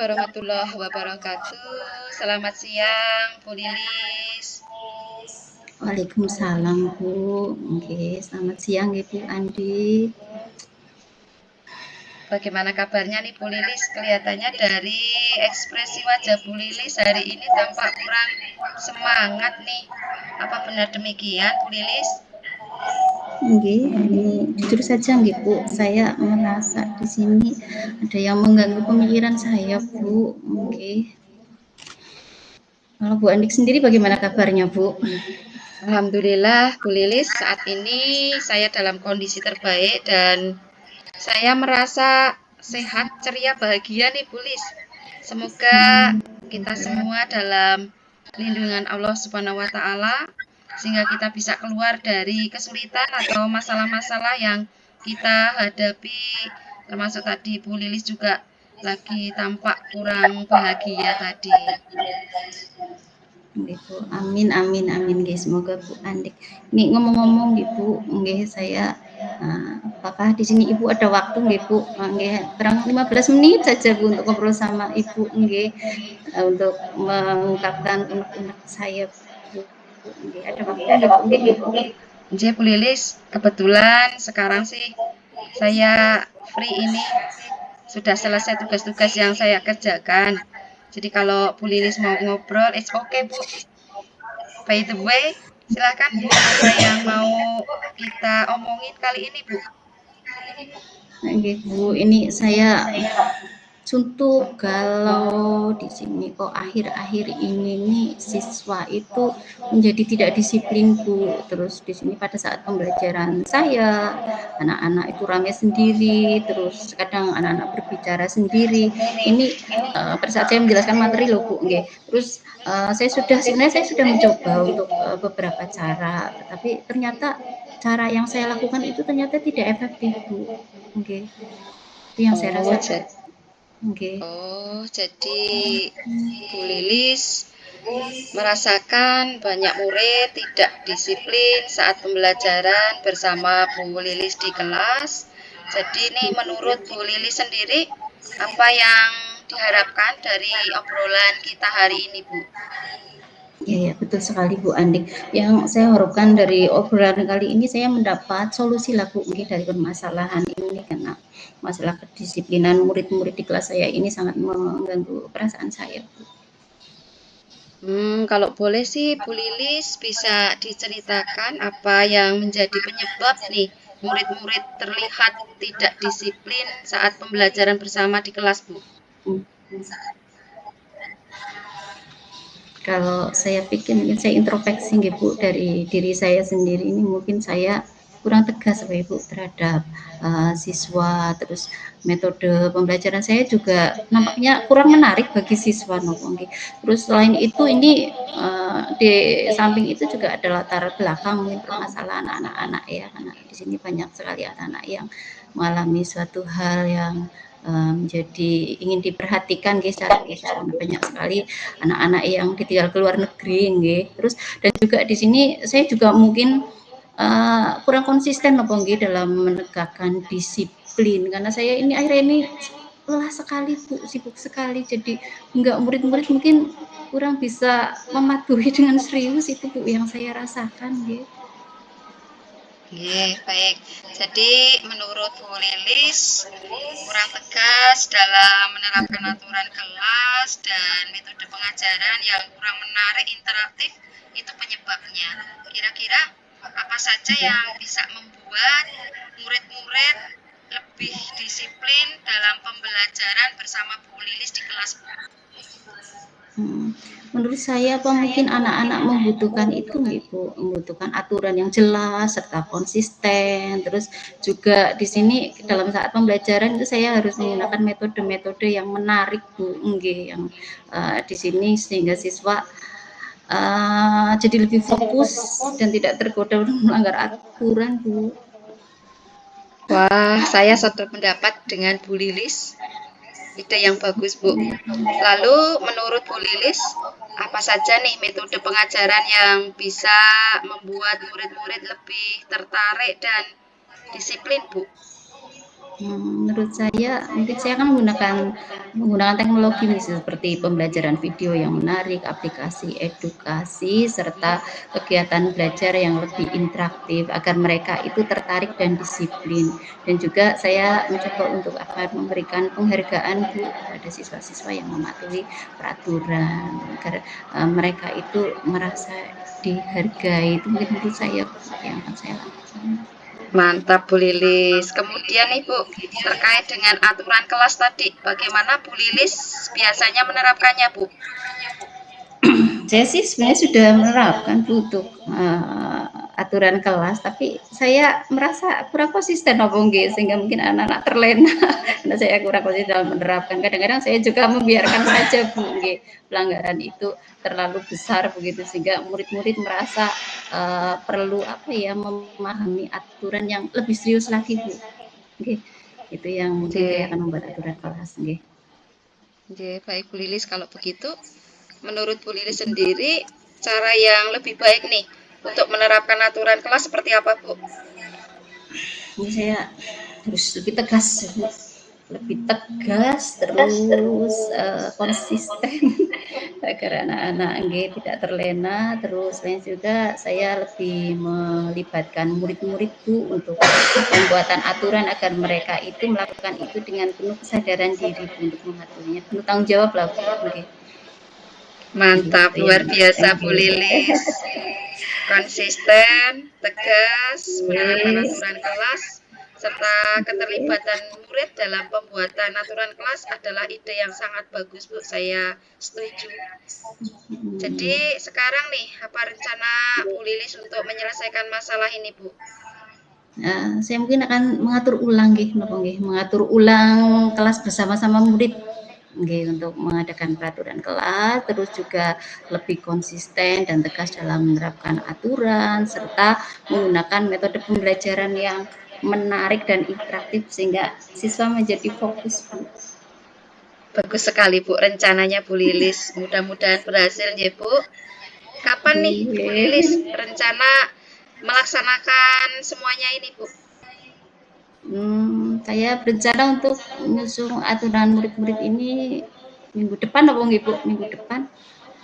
warahmatullahi wabarakatuh. Selamat siang, Bu Lilis. Waalaikumsalam Bu. Oke, selamat siang Ibu Andi. Bagaimana kabarnya nih Bu Lilis? Kelihatannya dari ekspresi wajah Bu Lilis hari ini tampak kurang semangat nih. Apa benar demikian Bu Lilis? Oke, ini jujur saja nggih Bu, saya merasa di sini ada yang mengganggu pemikiran saya Bu. Oke. Kalau Bu Andik sendiri bagaimana kabarnya Bu? Alhamdulillah Bu Lilis, saat ini saya dalam kondisi terbaik dan saya merasa sehat, ceria, bahagia nih Bu Lilis. Semoga kita semua dalam lindungan Allah Subhanahu wa taala sehingga kita bisa keluar dari kesulitan atau masalah-masalah yang kita hadapi, termasuk tadi Bu Lilis juga lagi tampak kurang bahagia tadi. Nggih Bu. Amin amin amin nggih, semoga Bu Andik. Ini ngomong-ngomong nggih Bu, nggih saya apakah di sini Ibu ada waktu nggih Bu? Nggih, kurang 15 menit saja Bu untuk ngobrol sama Ibu nggih. Untuk mengungkapkan unek-unek saya Bu. Nggih, ada waktu nggih Bu nggih? Nggih Bu Lilis, kebetulan sekarang sih saya free ini sudah selesai tugas-tugas yang saya kerjakan. Jadi kalau Bu Lilis mau ngobrol, it's okay Bu. By the way, silakan Bu, apa yang mau kita omongin kali ini Bu? Nggih Bu, ini saya suntuk kalau di sini kok akhir-akhir ini nih siswa itu menjadi tidak disiplin Bu. Terus di sini pada saat pembelajaran saya, anak-anak itu rame sendiri, terus kadang anak-anak berbicara sendiri. Ini pada saat saya menjelaskan materi loh Bu, nggih. Terus sebenarnya saya sudah mencoba untuk beberapa cara, tetapi ternyata cara yang saya lakukan itu ternyata tidak efektif Bu. Oke, itu yang saya Oh, rasakan. Oke. jadi Bu Lilis merasakan banyak murid tidak disiplin saat pembelajaran bersama Bu Lilis di kelas. Jadi ini menurut Bu Lilis sendiri, apa yang diharapkan dari obrolan kita hari ini Bu? Ya, betul sekali Bu Andik. Yang saya harapkan dari obrolan kali ini saya mendapat solusi lah Bu mungkin dari permasalahan ini karena masalah kedisiplinan murid-murid di kelas saya ini sangat mengganggu perasaan saya Bu. Kalau boleh sih Bu Lilis bisa diceritakan apa yang menjadi penyebab nih murid-murid terlihat tidak disiplin saat pembelajaran bersama di kelas Bu? Hmm. Kalau saya pikir mungkin saya introspeksi gitu Bu dari diri saya sendiri ini mungkin saya kurang tegas Bapak Ibu terhadap siswa, terus metode pembelajaran saya juga nampaknya kurang menarik bagi siswa nopo. Terus selain itu ini di samping itu juga ada latar belakang mungkin permasalahan anak-anak ya karena di sini banyak sekali anak-anak yang mengalami suatu hal yang menjadi ingin diperhatikan guys secara khusus karena banyak sekali anak-anak yang ditinggal ke luar negeri nggih. Terus dan juga di sini saya juga mungkin kurang konsisten apa nggih dalam menegakkan disiplin karena saya ini akhirnya ini lelah sekali Bu, sibuk sekali jadi enggak murid-murid mungkin kurang bisa mematuhi dengan serius itu Bu yang saya rasakan nggih. Baik. Jadi menurut Bu Lilis kurang tegas dalam menerapkan aturan kelas dan metode pengajaran yang kurang menarik, interaktif itu penyebabnya. Kira-kira apa saja yang bisa membuat murid-murid lebih disiplin dalam pembelajaran bersama Bu Lilis di kelas Bu? Menurut saya apa mungkin anak-anak membutuhkan itu Bu, membutuhkan aturan yang jelas serta konsisten. Terus juga di sini dalam saat pembelajaran itu saya harus menggunakan metode-metode yang menarik Bu, nggih yang di sini sehingga siswa jadi lebih fokus dan tidak tergoda untuk melanggar aturan Bu. Wah, saya satu pendapat dengan Bu Lilis. Ide yang bagus, Bu. Lalu, menurut Bu Lilis, apa saja nih metode pengajaran yang bisa membuat murid-murid lebih tertarik dan disiplin, Bu? Menurut saya, mungkin saya kan menggunakan teknologi seperti pembelajaran video yang menarik, aplikasi edukasi, serta kegiatan belajar yang lebih interaktif agar mereka itu tertarik dan disiplin. Dan juga saya mencoba untuk akan memberikan penghargaan Bu kepada siswa-siswa yang mematuhi peraturan agar mereka itu merasa dihargai. Itu mungkin menurut saya Bu, yang akan saya lakukan. Mantap Bu Lilis. Kemudian nih Bu, terkait dengan aturan kelas tadi, bagaimana Bu Lilis biasanya menerapkannya Bu? Saya sih sebenarnya sudah menerapkan Bu untuk aturan kelas, tapi saya merasa kurang konsisten apa nggih, sehingga mungkin anak-anak terlena karena saya kurang konsisten dalam menerapkan. Kadang-kadang saya juga membiarkan saja Bu nggih, pelanggaran itu terlalu besar begitu sehingga murid-murid merasa perlu apa ya, memahami aturan yang lebih serius lagi Bu. Nggih, itu yang mungkin saya Oke, akan membuat aturan kelas nggih. oke, baik Bu Lilis kalau begitu. Menurut Bu Lilis sendiri, cara yang lebih baik nih untuk menerapkan aturan kelas seperti apa Bu? Ini saya harus lebih tegas Bu. Lebih tegas terus konsisten agar anak-anak nggih tidak terlena. Terus selain juga saya lebih melibatkan murid-murid Bu untuk pembuatan aturan agar mereka itu melakukan itu dengan penuh kesadaran diri Bu untuk mematuhinya, penuh tanggung jawab lah Bu nggih. Nggih, Mantap, itu yang luar biasa Bu nggih. Lilis. Konsisten, tegas, menerapkan Nggih, aturan kelas, serta keterlibatan murid dalam pembuatan aturan kelas adalah ide yang sangat bagus Bu, saya setuju. Jadi nggih. sekarang nih, apa rencana Bu Lilis untuk menyelesaikan masalah ini Bu? Saya mungkin akan mengatur ulang nggih napa nggih, mengatur ulang kelas bersama-sama murid nggih, untuk mengadakan peraturan kelas, terus juga lebih konsisten dan tegas dalam menerapkan aturan, serta menggunakan metode pembelajaran yang menarik dan interaktif sehingga siswa menjadi fokus, Bu. Bagus sekali Bu rencananya Bu Lilis. Mudah-mudahan berhasil ya Bu. Kapan nih Bu Lilis Nggih. rencana melaksanakan semuanya ini Bu? Saya berencana untuk menyusun aturan murid-murid ini minggu depan apa nggih, Bu? Minggu depan.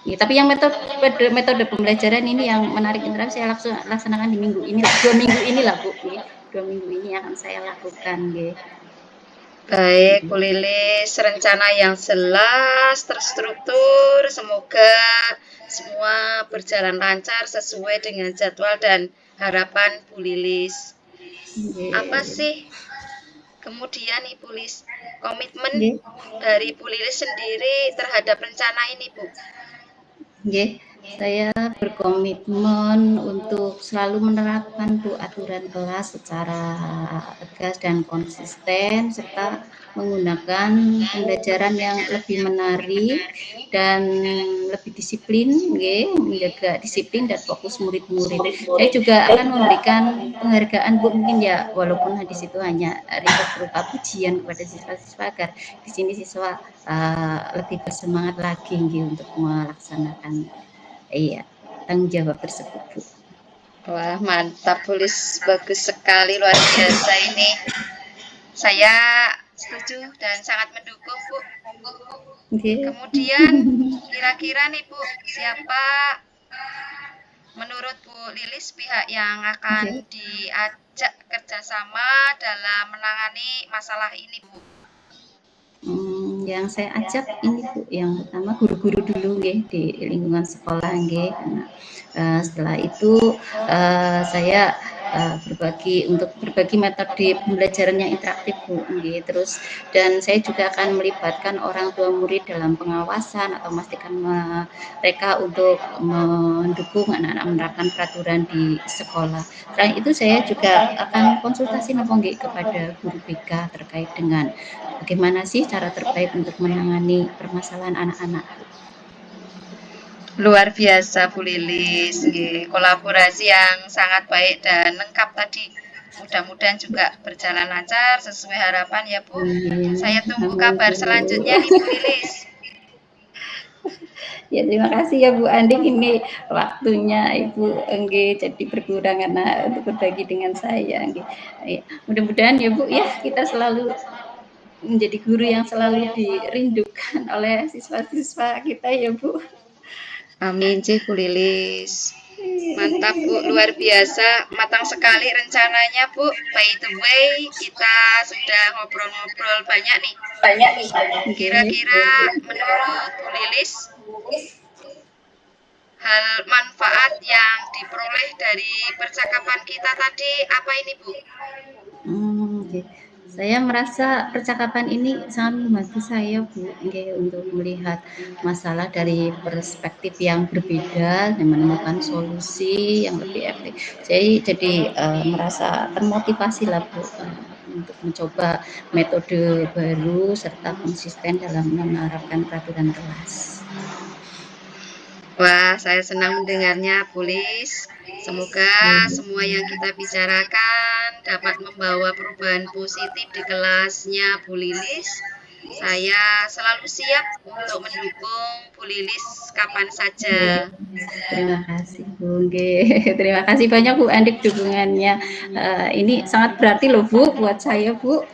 Ya, tapi yang metode pembelajaran ini yang menarik interaktif saya laksanakan di minggu ini, 2 minggu inilah Bu, nggih. 2 minggu ini akan saya lakukan nggih. Baik, Bu Lilis, rencana yang jelas, terstruktur, semoga semua berjalan lancar sesuai dengan jadwal dan harapan Bu Lilis. Apa Nggih. sih kemudian Ibu Lilis komitmen Nggih. dari Bu Lilis sendiri terhadap rencana ini, Bu? Nggih, saya berkomitmen untuk selalu menerapkan Bu aturan kelas secara tegas dan konsisten serta menggunakan pembelajaran yang lebih menarik dan lebih disiplin nggih, menjaga disiplin dan fokus murid-murid. Saya juga akan memberikan penghargaan Bu mungkin ya walaupun di situ hanya reward berupa pujian kepada siswa-siswa agar di sini siswa lebih bersemangat lagi nggih untuk melaksanakan iya, tanggung jawab tersebut, Bu. Wah, mantap, Bu Lilis. Bagus sekali, luar biasa ini. Saya setuju dan sangat mendukung, Bu. Nggih. Kemudian, kira-kira nih, Bu, siapa menurut Bu Lilis pihak yang akan Nggih. diajak kerjasama dalam menangani masalah ini, Bu? Yang saya ajak ini Bu, yang pertama guru-guru dulu nggih di lingkungan sekolah nggih, karena setelah itu saya berbagi metode pembelajaran yang interaktif Bu nggih, terus dan saya juga akan melibatkan orang tua murid dalam pengawasan atau memastikan mereka untuk mendukung anak-anak menerapkan peraturan di sekolah. Selain itu saya juga akan konsultasi napa nggih kepada guru BK terkait dengan bagaimana sih cara terbaik untuk menangani permasalahan anak-anak? Luar biasa Bu Lilis, nggih. Kolaborasi yang sangat baik dan lengkap tadi. Mudah-mudahan juga berjalan lancar sesuai harapan ya Bu. Amin. Saya tunggu Amin, kabar Bu. selanjutnya nih Bu Lilis. Ya terima kasih ya Bu Andik, ini waktunya Ibu enggih jadi berkurang karena untuk berbagi dengan saya enggih. Ya, mudah-mudahan ya Bu ya kita selalu menjadi guru yang selalu dirindukan oleh siswa-siswa kita ya Bu. Amin sih Bu Lilis. Mantap Bu, luar biasa, matang sekali rencananya Bu. By the way, kita sudah ngobrol-ngobrol banyak nih. Banyak nih. Kira-kira menurut Bu Lilis, hal manfaat yang diperoleh dari percakapan kita tadi apa ini Bu? Oke. Saya merasa percakapan ini sangat membantu saya, Bu, nggih, untuk melihat masalah dari perspektif yang berbeda dan menemukan solusi yang lebih efektif. Jadi, merasa termotivasi lah, Bu, untuk mencoba metode baru serta konsisten dalam menerapkan peraturan kelas. Wah, saya senang mendengarnya, Bu Lis. Semoga semua yang kita bicarakan dapat membawa perubahan positif di kelasnya Bu Lilis. Saya selalu siap untuk mendukung Bu Lilis kapan saja. Terima kasih Bu. Terima kasih banyak Bu Andik dukungannya. Ini sangat berarti loh Bu buat saya Bu.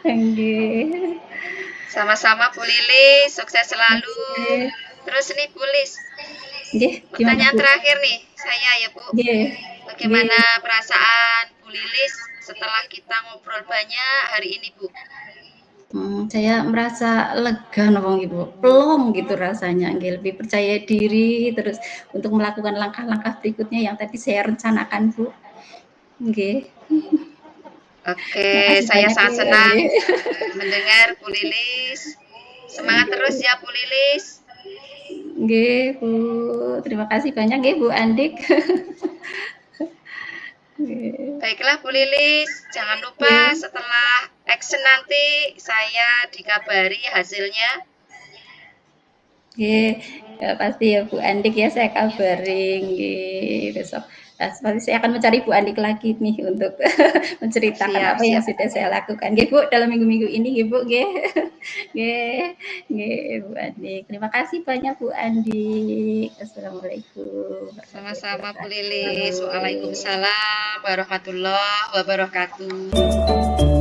Nggih. Sama-sama Bu Lilis, sukses selalu. Oke. Terus nih Bu Lis, Nggih, gimana pertanyaan Bu? terakhir nih saya ya Bu. Nggih. Bagaimana Nggih. perasaan Bu Lilis setelah kita ngobrol banyak hari ini Bu? Saya merasa lega nolong Ibu, plong gitu rasanya, nggih, lebih percaya diri, terus untuk melakukan langkah-langkah berikutnya yang tadi saya rencanakan, Bu. Nggih. Oke, Makasih saya banyak sangat nggih, senang nggih. mendengar Bu Lilis. Semangat terus Nggih. ya Bu Lilis. Nggih, Bu. Terima kasih banyak nggih, Bu Andik. Nggih. Baiklah Bu Lilis, jangan lupa Nggih. setelah action nanti saya dikabari hasilnya. Nggih, ya pasti ya Bu Andik ya saya kabari nggih besok. Pasti saya akan mencari Bu Andik lagi nih untuk menceritakan Siap, apa yang siap. sudah saya lakukan. Nggih Bu, dalam minggu-minggu ini nggih Bu, nggih. Nggih, nggih Bu Andik. Terima kasih banyak Bu Andik. Assalamualaikum warahmatullahi Sama-sama Bu Lilis. wabarakatuh. Waalaikumsalam warahmatullahi wabarakatuh.